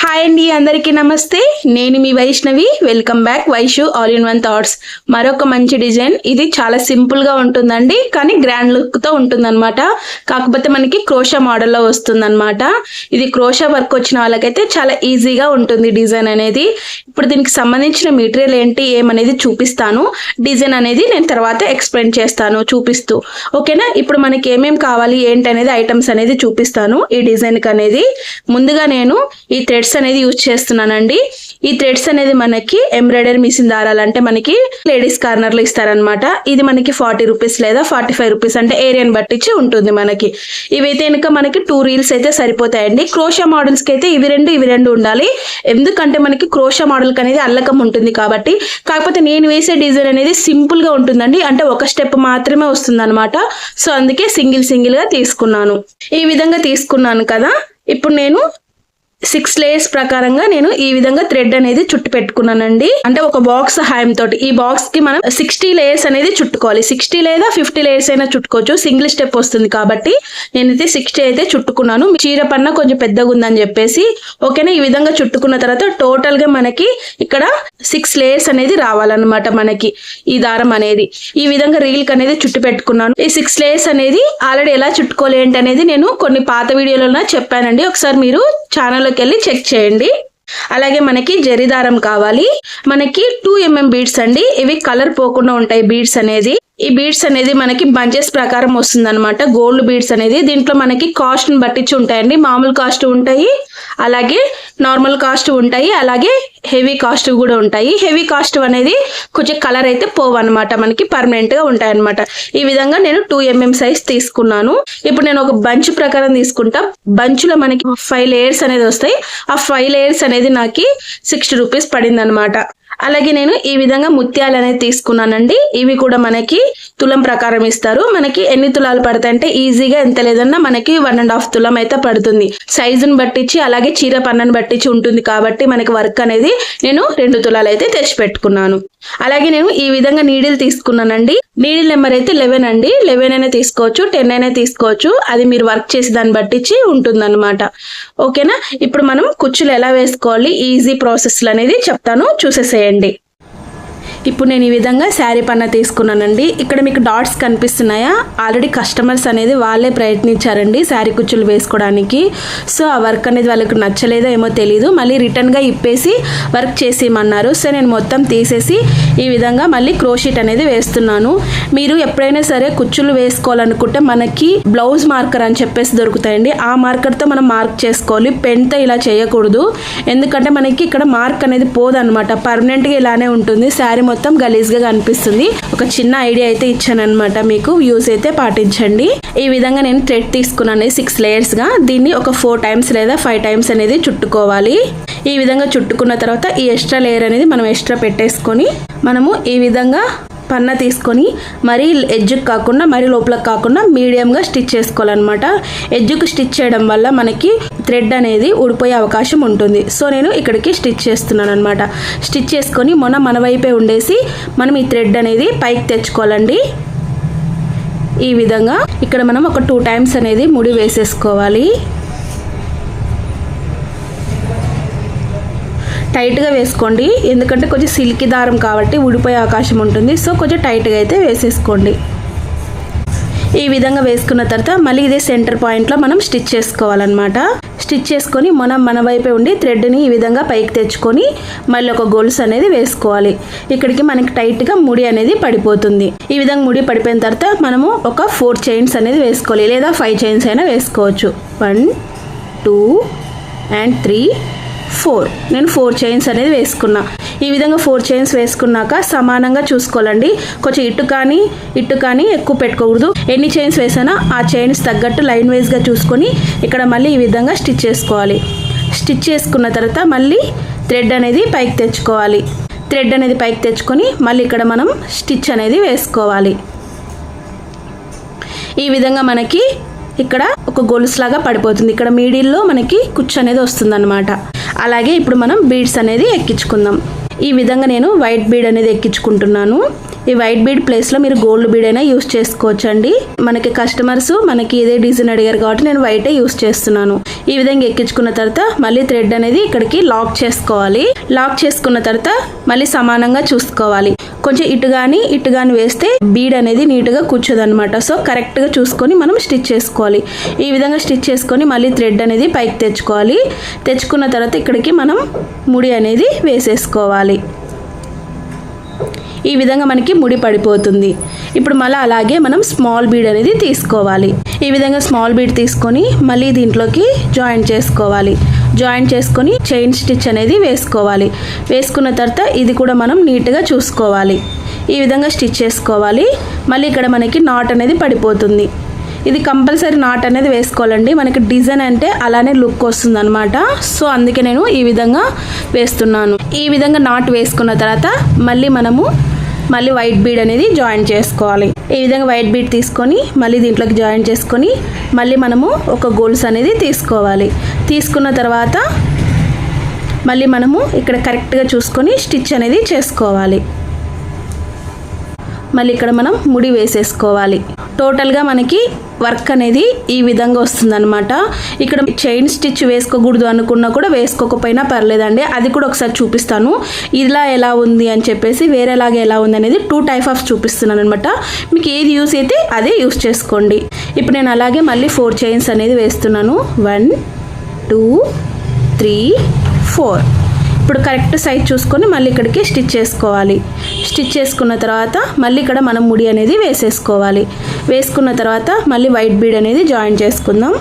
Hi అండి, అందరికీ నమస్తే. నేను మీ Vaishnavi. Welcome back Vaishu all in one thoughts. మరొక మంచి డిజైన్. ఇది చాలా సింపుల్గా ఉంటుందండి, కానీ గ్రాండ్ లుక్తో ఉంటుందన్నమాట. కాకపోతే మనకి క్రోషా మోడల్లో వస్తుందన్నమాట. ఇది క్రోషా వర్క్ వచ్చిన వాళ్ళకైతే చాలా ఈజీగా ఉంటుంది డిజైన్ అనేది. ఇప్పుడు దీనికి సంబంధించిన మెటీరియల్ ఏంటి ఏమనేది చూపిస్తాను. డిజైన్ అనేది నేను తర్వాత ఎక్స్ప్లెయిన్ చేస్తాను చూపిస్తూ. ఓకేనా? ఇప్పుడు మనకి ఏమేమి కావాలి ఏంటి అనేది ఐటమ్స్ అనేది చూపిస్తాను ఈ డిజైన్కి అనేది. ముందుగా నేను ఈ థ్రెడ్స్ అనేది యూజ్ చేస్తున్నానండి. ఈ థ్రెడ్స్ అనేది మనకి ఎంబ్రాయిడరీ మిషన్ దారాలు అంటే మనకి లేడీస్ కార్నర్ లో ఇస్తారనమాట. ఇది మనకి 40 రూపీస్ లేదా 45 రూపీస్ అంటే ఏరియాని బట్టించి ఉంటుంది మనకి. ఇవైతే కనుక మనకి 2 రీల్స్ అయితే సరిపోతాయండి. క్రోషా మోడల్స్ కి అయితే ఇవి రెండు ఉండాలి. ఎందుకంటే మనకి క్రోషా మోడల్ కి అనేది అల్లకం ఉంటుంది కాబట్టి. కాకపోతే నేను వేసే డిజైన్ అనేది సింపుల్ గా ఉంటుందండి, అంటే ఒక స్టెప్ మాత్రమే వస్తుంది అనమాట. సో అందుకే సింగిల్ గా తీసుకున్నాను. ఈ విధంగా తీసుకున్నాను కదా. ఇప్పుడు నేను 6 లేయర్స్ ప్రకారంగా నేను ఈ విధంగా థ్రెడ్ అనేది చుట్టు పెట్టుకున్నానండి. అంటే ఒక బాక్స్ సహాయం తోటి ఈ బాక్స్ కి మనం 60 లేయర్స్ అనేది చుట్టుకోవాలి. 60 లేదా 50 లేయర్స్ అయినా చుట్టుకోవచ్చు, సింగిల్ స్టెప్ వస్తుంది కాబట్టి. నేనైతే 60 అయితే చుట్టుకున్నాను. చీర పన్న కొంచెం పెద్దగా ఉందని చెప్పేసి. ఓకేనా? ఈ విధంగా చుట్టుకున్న తర్వాత టోటల్ గా మనకి ఇక్కడ 6 లేయర్స్ అనేది రావాలన్నమాట. మనకి ఈ దారం అనేది ఈ విధంగా రీల్ అనేది చుట్టు పెట్టుకున్నాను. ఈ 6 లేయర్స్ అనేది ఆల్రెడీ ఎలా చుట్టుకోవాలి ఏంటి అనేది నేను కొన్ని పాత వీడియోలలో చెప్పానండి. ఒకసారి మీరు ఛానల్లోకి వెళ్ళి చెక్ చేయండి. అలాగే మనకి జరీ దారం కావాలి. మనకి 2 mm బీడ్స్ అండి. ఇవి కలర్ పోకుండా ఉంటాయి బీడ్స్ అనేది. ఈ బీడ్స్ అనేది మనకి బంచెస్ ప్రకారం వస్తుంది అనమాట. గోల్డ్ బీడ్స్ అనేది దీంట్లో మనకి కాస్ట్ ని బట్టించి ఉంటాయండి. మామూలు కాస్ట్ ఉంటాయి, అలాగే నార్మల్ కాస్ట్ ఉంటాయి, అలాగే హెవీ కాస్ట్ కూడా ఉంటాయి. హెవీ కాస్ట్ అనేది కొంచెం కలర్ అయితే పోవు అనమాట, మనకి పర్మనెంట్ గా ఉంటాయి అనమాట. ఈ విధంగా నేను 2 mm సైజ్ తీసుకున్నాను. ఇప్పుడు నేను ఒక బంచ్ ప్రకారం తీసుకుంటా. బంచ్ లో మనకి 5 లేయర్స్ అనేది వస్తాయి. ఆ 5 లేయర్స్ అనేది నాకు 60 రూపీస్ పడింది అనమాట. అలాగే నేను ఈ విధంగా ముత్యాలు అనేది తీసుకున్నానండి. ఇవి కూడా మనకి తులం ప్రకారం ఇస్తారు. మనకి ఎన్ని తులాలు పడతాయంటే ఈజీగా ఎంత లేదన్నా మనకి 1.5 తులం అయితే పడుతుంది. సైజుని బట్టించి అలాగే చీర పన్నని బట్టించి ఉంటుంది కాబట్టి మనకి వర్క్ అనేది నేను 2 తులాలు అయితే తెచ్చి పెట్టుకున్నాను. అలాగే నేను ఈ విధంగా నీడిల్ తీసుకున్నానండి. నీడిల్ నెంబర్ అయితే 11 అండి. 11 అయినా తీసుకోవచ్చు, 10 అయినా తీసుకోవచ్చు. అది మీరు వర్క్ చేసి దాన్ని బట్టించి ఉంటుందన్నమాట. ఓకేనా? ఇప్పుడు మనం కుచ్చులు ఎలా వేసుకోవాలి ఈజీ ప్రాసెస్లు అనేది చెప్తాను, చూసేసేయండి. ఇప్పుడు నేను ఈ విధంగా శారీ పన్న తీసుకున్నానండి. ఇక్కడ మీకు డాట్స్ కనిపిస్తున్నాయా? ఆల్రెడీ కస్టమర్స్ అనేది వాళ్ళే ప్రయత్నించారండి శారీ కుచ్చులు వేసుకోవడానికి. సో ఆ వర్క్ అనేది వాళ్ళకి నచ్చలేదో ఏమో తెలీదు, మళ్ళీ రిటర్న్గా ఇప్పేసి వర్క్ చేసేయమన్నారు. సో నేను మొత్తం తీసేసి ఈ విధంగా మళ్ళీ క్రోషీట్ అనేది వేస్తున్నాను. మీరు ఎప్పుడైనా సరే కుచ్చులు వేసుకోవాలనుకుంటే మనకి బ్లౌజ్ మార్కర్ అని చెప్పేసి దొరుకుతాయండి. ఆ మార్కర్తో మనం మార్క్ చేసుకోవాలి. పెన్తో ఇలా చేయకూడదు, ఎందుకంటే మనకి ఇక్కడ మార్క్ అనేది పోదన్నమాట. పర్మనెంట్గా ఇలానే ఉంటుంది. శారీ మొత్తం గలీజ్గా కనిపిస్తుంది. ఒక చిన్న ఐడియా అయితే ఇచ్చాను అనమాట మీకు. వ్యూస్ అయితే పాటించండి. ఈ విధంగా నేను థ్రెడ్ తీసుకున్నాను 6 లేయర్స్ గా. దీన్ని ఒక 4 టైమ్స్ లేదా 5 టైమ్స్ అనేది చుట్టుకోవాలి. ఈ విధంగా చుట్టుకున్న తర్వాత ఈ ఎక్స్ట్రా లేయర్ అనేది మనం ఎక్స్ట్రా పెట్టేసుకొని మనము ఈ విధంగా పన్న తీసుకొని మరీ ఎడ్జ్కి కాకుండా మరీ లోపలికి కాకుండా మీడియంగా స్టిచ్ చేసుకోవాలన్నమాట. ఎడ్జ్కి స్టిచ్ చేయడం వల్ల మనకి థ్రెడ్ అనేది ఊడిపోయే అవకాశం ఉంటుంది. సో నేను ఇక్కడికి స్టిచ్ చేస్తున్నాను అనమాట. స్టిచ్ చేసుకొని మన వైపే ఉండేసి మనం ఈ థ్రెడ్ అనేది పైకి తెచ్చుకోవాలండి. ఈ విధంగా ఇక్కడ మనం ఒక 2 టైమ్స్ అనేది ముడి వేసేసుకోవాలి. టైట్గా వేసుకోండి, ఎందుకంటే కొంచెం సిల్కీ దారం కాబట్టి ఊడిపోయే అవకాశం ఉంటుంది. సో కొంచెం టైట్గా అయితే వేసేసుకోండి. ఈ విధంగా వేసుకున్న తర్వాత మళ్ళీ ఇదే సెంటర్ పాయింట్లో మనం స్టిచ్ చేసుకోవాలన్నమాట. స్టిచ్ చేసుకొని మన వైపే ఉండి థ్రెడ్ని ఈ విధంగా పైకి తెచ్చుకొని మళ్ళీ ఒక గొలుసు అనేది వేసుకోవాలి. ఇక్కడికి మనకి టైట్గా ముడి అనేది పడిపోతుంది. ఈ విధంగా ముడి పడిపోయిన తర్వాత మనము ఒక 4 చైన్స్ అనేది వేసుకోవాలి, లేదా 5 చైన్స్ అయినా వేసుకోవచ్చు. 1 2 and 3 4. నేను 4 చైన్స్ అనేది వేసుకున్నా. ఈ విధంగా 4 చైన్స్ వేసుకున్నాక సమానంగా చూసుకోవాలండి. కొంచెం ఇటు కానీ ఎక్కువ పెట్టుకోకూడదు. ఎన్ని చైన్స్ వేసానో ఆ చైన్స్ తగ్గట్టు లైన్ వైజ్గా చూసుకొని ఇక్కడ మళ్ళీ ఈ విధంగా స్టిచ్ చేసుకోవాలి. స్టిచ్ చేసుకున్న తర్వాత మళ్ళీ థ్రెడ్ అనేది పైకి తెచ్చుకోవాలి. థ్రెడ్ అనేది పైకి తెచ్చుకొని మళ్ళీ ఇక్కడ మనం స్టిచ్ అనేది వేసుకోవాలి. ఈ విధంగా మనకి ఇక్కడ ఒక గొలుసులాగా పడిపోతుంది. ఇక్కడ మిడిల్లో మనకి కుచ్చు అనేది వస్తుందన్నమాట. అలాగే ఇప్పుడు మనం బీడ్స్ అనేది ఎక్కించుకుందాం. ఈ విధంగా నేను వైట్ బీడ్ అనేది ఎక్కించుకుంటున్నాను. ఈ వైట్ బీడ్ ప్లేస్లో మీరు గోల్డ్ బీడ్ అయినా యూస్ చేసుకోవచ్చండి. మనకి కస్టమర్స్ మనకి ఇదే డిజైన్ అడిగారు కాబట్టి నేను వైటే యూస్ చేస్తున్నాను. ఈ విధంగా ఎక్కించుకున్న తర్వాత మళ్ళీ థ్రెడ్ అనేది ఇక్కడికి లాక్ చేసుకోవాలి. లాక్ చేసుకున్న తర్వాత మళ్ళీ సమానంగా చూసుకోవాలి. కొంచెం ఇటు కానీ వేస్తే బీడ్ అనేది నీట్గా కూర్చోదు అనమాట. సో కరెక్ట్గా చూసుకొని మనం స్టిచ్ చేసుకోవాలి. ఈ విధంగా స్టిచ్ చేసుకొని మళ్ళీ థ్రెడ్ అనేది పైకి తెచ్చుకోవాలి. తెచ్చుకున్న తర్వాత ఇక్కడికి మనం ముడి అనేది వేసేసుకోవాలి. ఈ విధంగా మనకి ముడి పడిపోతుంది. ఇప్పుడు మళ్ళీ అలాగే మనం స్మాల్ బీడ్ అనేది తీసుకోవాలి. ఈ విధంగా స్మాల్ బీడ్ తీసుకొని మళ్ళీ దీంట్లోకి జాయింట్ చేసుకోవాలి. జాయింట్ చేసుకొని చైన్ స్టిచ్ అనేది వేసుకోవాలి. వేసుకున్న తర్వాత ఇది కూడా మనం నీట్గా చూసుకోవాలి. ఈ విధంగా స్టిచ్ చేసుకోవాలి. మళ్ళీ ఇక్కడ మనకి నాట్ అనేది పడిపోతుంది. ఇది కంపల్సరీ నాట్ అనేది వేసుకోవాలండి. మనకి డిజైన్ అంటే అలానే లుక్ వస్తుంది అనమాట. సో అందుకే నేను ఈ విధంగా వేస్తున్నాను. ఈ విధంగా నాట్ వేసుకున్న తర్వాత మళ్ళీ వైట్ బీడ్ అనేది జాయిన్ చేసుకోవాలి. ఈ విధంగా వైట్ బీడ్ తీసుకొని మళ్ళీ దీంట్లోకి జాయిన్ చేసుకొని మళ్ళీ మనము ఒక గోల్స్ అనేది తీసుకోవాలి. తీసుకున్న తర్వాత మళ్ళీ మనము ఇక్కడ కరెక్ట్గా చూసుకొని స్టిచ్ అనేది చేసుకోవాలి. మళ్ళీ ఇక్కడ మనం ముడి వేసేసుకోవాలి. టోటల్గా మనకి వర్క్ అనేది ఈ విధంగా వస్తుందన్నమాట. ఇక్కడ చైన్ స్టిచ్ వేసుకోకూడదు అనుకున్నా కూడా వేసుకోకపోయినా పర్లేదండి. అది కూడా ఒకసారి చూపిస్తాను. ఇలా ఎలా ఉంది అని చెప్పేసి వేరేలాగా ఎలా ఉంది అనేది 2 టైప్ ఆఫ్ చూపిస్తున్నాను అనమాట. మీకు ఏది యూస్ అయితే అదే యూస్ చేసుకోండి. ఇప్పుడు నేను అలాగే మళ్ళీ 4 చైన్స్ అనేది వేస్తున్నాను. 1 2 3 4. ఇప్పుడు కరెక్ట్ సైజ్ చూసుకొని మళ్ళీ ఇక్కడికి స్టిచ్ చేసుకోవాలి. స్టిచ్ చేసుకున్న తర్వాత మళ్ళీ ఇక్కడ మనం ముడి అనేది వేసేసుకోవాలి. వేసుకున్న తర్వాత మళ్ళీ వైట్ బీడ్ అనేది జాయిన్ చేసుకుందాం.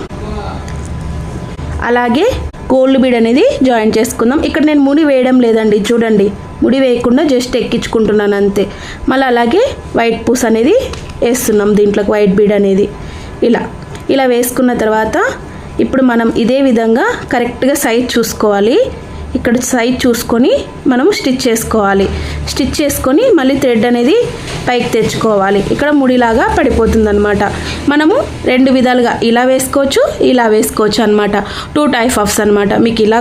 అలాగే గోల్డ్ బీడ్ అనేది జాయిన్ చేసుకుందాం. ఇక్కడ నేను ముడి వేయడం లేదండి, చూడండి, ముడి వేయకుండా జస్ట్ ఎక్కించుకుంటున్నాను అంతే. మళ్ళీ అలాగే వైట్ పూస్ అనేది వేస్తున్నాం దీంట్లోకి, వైట్ బీడ్ అనేది ఇలా వేసుకున్న తర్వాత ఇప్పుడు మనం ఇదే విధంగా కరెక్ట్గా సైజ్ చూసుకోవాలి. ఇక్కడ సైజ్ చూసుకొని మనం స్టిచ్ చేసుకోవాలి. స్టిచ్ చేసుకొని మళ్ళీ థ్రెడ్ అనేది పైకి తెచ్చుకోవాలి. ఇక్కడ ముడిలాగా పడిపోతుంది అనమాట. మనము 2 విధాలుగా ఇలా వేసుకోవచ్చు అనమాట. 2 టైప్ ఆఫ్స్ అనమాట. మీకు ఇలా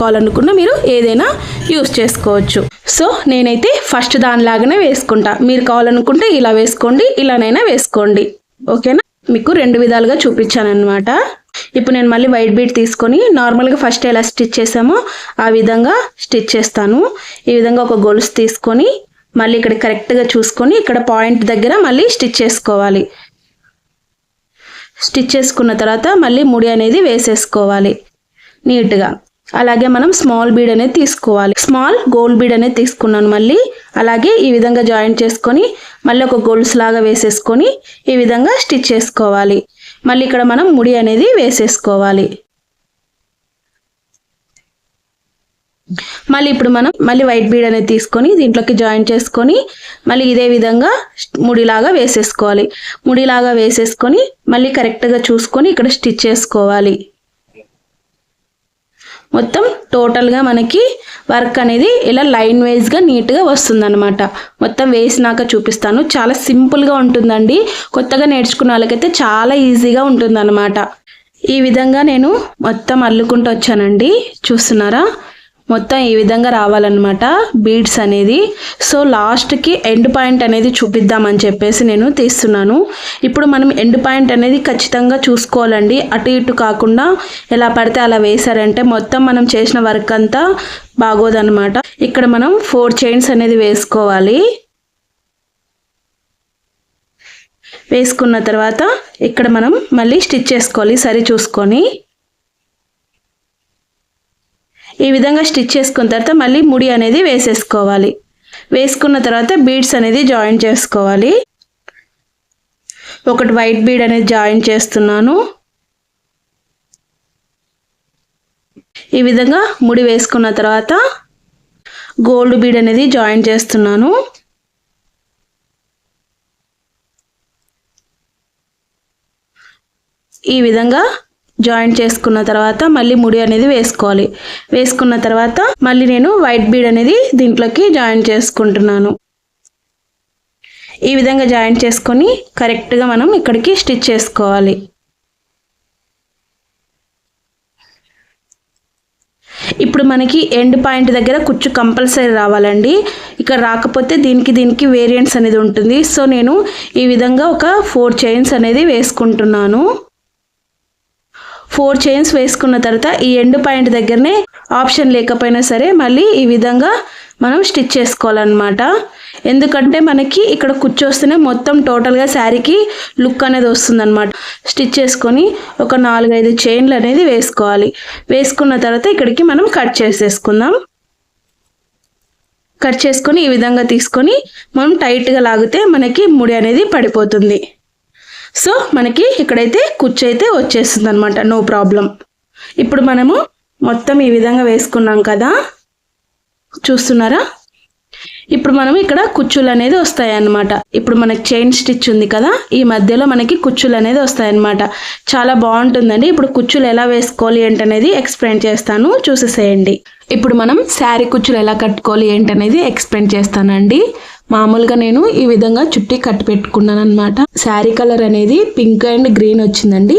కావాలనుకున్నా మీరు ఏదైనా యూస్ చేసుకోవచ్చు. సో నేనైతే ఫస్ట్ దానిలాగానే వేసుకుంటా. మీరు కావాలనుకుంటే ఇలా వేసుకోండి, ఇలానైనా వేసుకోండి. ఓకేనా? మీకు 2 విధాలుగా చూపించాను అనమాట. ఇప్పుడు నేను మళ్ళీ వైట్ బీడ్ తీసుకొని నార్మల్గా ఫస్ట్ ఎలా స్టిచ్ చేసామో ఆ విధంగా స్టిచ్ చేస్తాను. ఈ విధంగా ఒక గొలుసు తీసుకొని మళ్ళీ ఇక్కడ కరెక్ట్గా చూసుకొని ఇక్కడ పాయింట్ దగ్గర మళ్ళీ స్టిచ్ చేసుకోవాలి. స్టిచ్ చేసుకున్న తర్వాత మళ్ళీ ముడి అనేది వేసేసుకోవాలి నీట్గా. అలాగే మనం స్మాల్ బీడ్ అనేది తీసుకోవాలి. స్మాల్ గోల్డ్ బీడ్ అనేది తీసుకున్నాను. మళ్ళీ అలాగే ఈ విధంగా జాయింట్ చేసుకొని మళ్ళీ ఒక గొలుసు లాగా వేసేసుకొని ఈ విధంగా స్టిచ్ చేసుకోవాలి. మళ్ళీ ఇక్కడ మనం ముడి అనేది వేసేసుకోవాలి. మళ్ళీ ఇప్పుడు మనం వైట్ బీడ్ అనేది తీసుకొని దీంట్లోకి జాయిన్ చేసుకొని మళ్ళీ ఇదే విధంగా ముడిలాగా వేసేసుకోవాలి. ముడిలాగా వేసేసుకొని మళ్ళీ కరెక్ట్గా చూసుకొని ఇక్కడ స్టిచ్ చేసుకోవాలి. మొత్తం టోటల్గా మనకి వర్క్ అనేది ఇలా లైన్ వైజ్గా నీట్గా వస్తుందన్నమాట. మొత్తం వేసినాక చూపిస్తాను. చాలా సింపుల్గా ఉంటుందండి. కొత్తగా నేర్చుకున్న వాళ్ళకైతే చాలా ఈజీగా ఉంటుందన్నమాట. ఈ విధంగా నేను మొత్తం అల్లుకుంటూ వచ్చానండి. చూస్తున్నారా? మొత్తం ఈ విధంగా రావాలన్నమాట బీడ్స్ అనేది. సో లాస్ట్కి ఎండ్ పాయింట్ అనేది చూపిద్దామని చెప్పేసి నేను తీస్తున్నాను. ఇప్పుడు మనం ఎండ్ పాయింట్ అనేది ఖచ్చితంగా చూసుకోవాలండి. అటు ఇటు కాకుండా ఎలా పడితే అలా వేసారంటే మొత్తం మనం చేసిన వర్క్ అంతా బాగోదన్నమాట. ఇక్కడ మనం 4 చైన్స్ అనేది వేసుకోవాలి. వేసుకున్న తర్వాత ఇక్కడ మనం మళ్ళీ స్టిచ్ చేసుకోవాలి సరి చూసుకొని. ఈ విధంగా స్టిచ్ చేసుకున్న తర్వాత మళ్ళీ ముడి అనేది వేసేసుకోవాలి. వేసుకున్న తర్వాత బీడ్స్ అనేది జాయిన్ చేసుకోవాలి. ఒకటి వైట్ బీడ్ అనేది జాయిన్ చేస్తున్నాను. ఈ విధంగా ముడి వేసుకున్న తర్వాత గోల్డ్ బీడ్ అనేది జాయిన్ చేస్తున్నాను. ఈ విధంగా జాయిన్ చేసుకున్న తర్వాత మళ్ళీ ముడి అనేది వేసుకోవాలి. వేసుకున్న తర్వాత మళ్ళీ నేను వైట్ బీడ్ అనేది దీంట్లోకి జాయిన్ చేసుకుంటున్నాను. ఈ విధంగా జాయిన్ చేసుకొని కరెక్ట్గా మనం ఇక్కడికి స్టిచ్ చేసుకోవాలి. ఇప్పుడు మనకి ఎండ్ పాయింట్ దగ్గర కుచ్చు కంపల్సరీ రావాలండి. ఇక్కడ రాకపోతే దీనికి వేరియంట్స్ అనేది ఉంటుంది. సో నేను ఈ విధంగా ఒక 4 చైన్స్ అనేది వేసుకుంటున్నాను. 4 చైన్స్ వేసుకున్న తర్వాత ఈ ఎండ్ పాయింట్ దగ్గరనే ఆప్షన్ లేకపోయినా సరే మళ్ళీ ఈ విధంగా మనం స్టిచ్ చేసుకోవాలన్నమాట. ఎందుకంటే మనకి ఇక్కడ కుచ్చు వస్తేనే మొత్తం టోటల్గా శారీకి లుక్ అనేది వస్తుందన్నమాట. స్టిచ్ చేసుకొని ఒక 4-5 చైన్లు అనేది వేసుకోవాలి. వేసుకున్న తర్వాత ఇక్కడికి మనం కట్ చేసేసుకుందాం. కట్ చేసుకొని ఈ విధంగా తీసుకొని మనం టైట్గా లాగితే మనకి ముడి అనేది పడిపోతుంది. సో మనకి ఇక్కడైతే కుచ్చు అయితే వచ్చేస్తుంది అనమాట, నో ప్రాబ్లం. ఇప్పుడు మనము మొత్తం ఈ విధంగా వేసుకున్నాం కదా, చూస్తున్నారా? ఇప్పుడు మనం ఇక్కడ కుచ్చులు అనేది వస్తాయి అన్నమాట. ఇప్పుడు మనకి చైన్ స్టిచ్ ఉంది కదా, ఈ మధ్యలో మనకి కుచ్చులు అనేది వస్తాయి అన్నమాట. చాలా బాగుంటుందండి. ఇప్పుడు కుచ్చులు ఎలా వేసుకోవాలి ఏంటనేది ఎక్స్ప్లెయిన్ చేస్తాను, చూసేసేయండి. ఇప్పుడు మనం శారీ కుచ్చులు ఎలా కట్టుకోవాలి ఏంటనేది ఎక్స్ప్లెయిన్ చేస్తానండి. మామూలుగా నేను ఈ విధంగా చుట్టి కట్టి పెట్టుకున్నాను అనమాట. శారీ కలర్ అనేది పింక్ అండ్ గ్రీన్ వచ్చిందండి,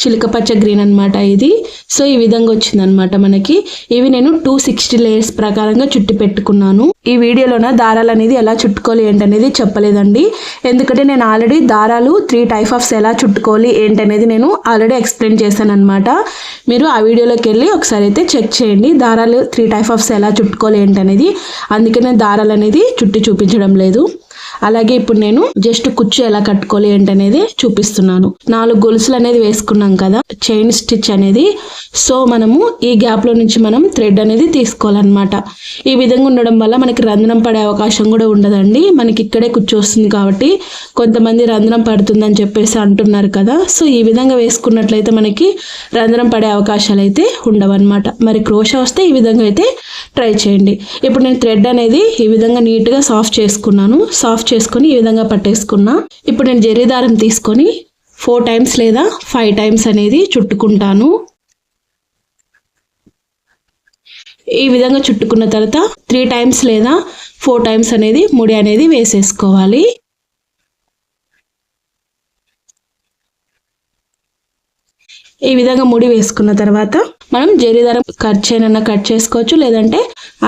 చిలక పచ్చ గ్రీన్ అనమాట ఇది. సో ఈ విధంగా వచ్చిందనమాట మనకి. ఇవి నేను 260 లేయర్స్ ప్రకారంగా చుట్టి పెట్టుకున్నాను. ఈ వీడియోలోన దారాలు అనేది ఎలా చుట్టుకోవాలి ఏంటనేది చెప్పలేదండి, ఎందుకంటే నేను ఆల్రెడీ దారాలు 3 టైప్ ఆఫ్స్ ఎలా చుట్టుకోవాలి ఏంటనేది నేను ఆల్రెడీ ఎక్స్ప్లెయిన్ చేశాను అనమాట. మీరు ఆ వీడియోలోకి వెళ్ళి ఒకసారి అయితే చెక్ చేయండి, దారాలు 3 టైప్ ఆఫ్స్ ఎలా చుట్టుకోవాలి ఏంటనేది. అందుకే నేను దారాలు అనేది చుట్టి చూపించడం లేదు. అలాగే ఇప్పుడు నేను జస్ట్ కుచ్చు ఎలా కట్టుకోవాలి ఏంటనేది చూపిస్తున్నాను. 4 గొలుసులు అనేది వేసుకున్నాం కదా చైన్ స్టిచ్ అనేది. సో మనము ఈ గ్యాప్ లో నుంచి మనం థ్రెడ్ అనేది తీసుకోవాలన్నమాట. ఈ విధంగా ఉండడం వల్ల మనకి రంధ్రం పడే అవకాశం కూడా ఉండదండి. మనకి ఇక్కడే కుచ్చు వస్తుంది కాబట్టి కొంతమంది రంధ్రం పడుతుందని చెప్పేసి అంటున్నారు కదా. సో ఈ విధంగా వేసుకున్నట్లయితే మనకి రంధ్రం పడే అవకాశాలు అయితే ఉండవన్నమాట. మరి క్రోషా వస్తే ఈ విధంగా అయితే ట్రై చేయండి. ఇప్పుడు నేను థ్రెడ్ అనేది ఈ విధంగా నీట్గా సాఫ్ట్ చేసుకున్నాను. సాఫ్ట్ చేసుకొని ఈ విధంగా పట్టేసుకున్నా. ఇప్పుడు నేను జరీ దారం తీసుకొని 4 టైమ్స్ లేదా 5 టైమ్స్ అనేది చుట్టుకుంటాను. ఈ విధంగా చుట్టుకున్న తర్వాత 3 టైమ్స్ లేదా 4 టైమ్స్ అనేది ముడి అనేది వేసేసుకోవాలి. ఈ విధంగా ముడి వేసుకున్న తర్వాత మనం జరీ దారం కట్ చేయనన్నా కట్ చేసుకోవచ్చు, లేదంటే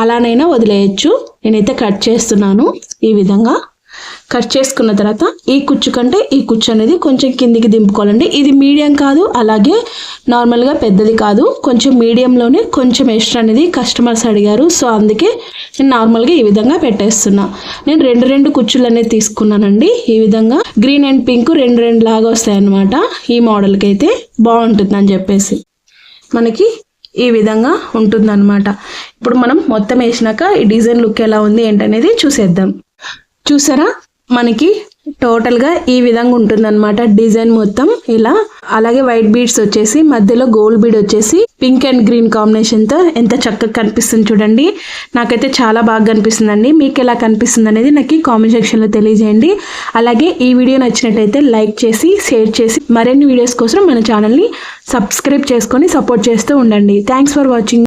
అలానైనా వదిలేయచ్చు. నేనైతే కట్ చేస్తున్నాను. ఈ విధంగా కట్ చేసుకున్న తర్వాత ఈ కుచ్చు కంటే ఈ కుచ్చు అనేది కొంచెం కిందికి దింపుకోవాలండి. ఇది మీడియం కాదు, అలాగే నార్మల్గా పెద్దది కాదు, కొంచెం మీడియంలోనే కొంచెం ఎక్స్ట్రా అనేది కస్టమర్స్ అడిగారు. సో అందుకే నేను నార్మల్గా ఈ విధంగా పెట్టేస్తున్నా. నేను 2 కుచ్చులు అనేది తీసుకున్నానండి. ఈ విధంగా గ్రీన్ అండ్ పింక్ 2 లాగా వస్తాయి అన్నమాట. ఈ మోడల్కి అయితే బాగుంటుందని చెప్పేసి మనకి ఈ విధంగా ఉంటుందన్నమాట. ఇప్పుడు మనం మొత్తం వేసినాక ఈ డిజైన్ లుక్ ఎలా ఉంది ఏంటనేది చూసేద్దాం. చూసారా, మనకి టోటల్గా ఈ విధంగా ఉంటుందన్నమాట డిజైన్ మొత్తం ఇలా. అలాగే వైట్ బీడ్స్ వచ్చేసి మధ్యలో గోల్డ్ బీడ్ వచ్చేసి పింక్ అండ్ గ్రీన్ కాంబినేషన్తో ఎంత చక్కగా కనిపిస్తుంది చూడండి. నాకైతే చాలా బాగా కనిపిస్తుందండి. మీకు ఎలా కనిపిస్తుంది అనేది నాకు కామెంట్ సెక్షన్లో తెలియజేయండి. అలాగే ఈ వీడియో నచ్చినట్టయితే లైక్ చేసి షేర్ చేసి మరిన్ని వీడియోస్ కోసం మన ఛానల్ని సబ్స్క్రైబ్ చేసుకొని సపోర్ట్ చేస్తూ ఉండండి. Thanks for watching.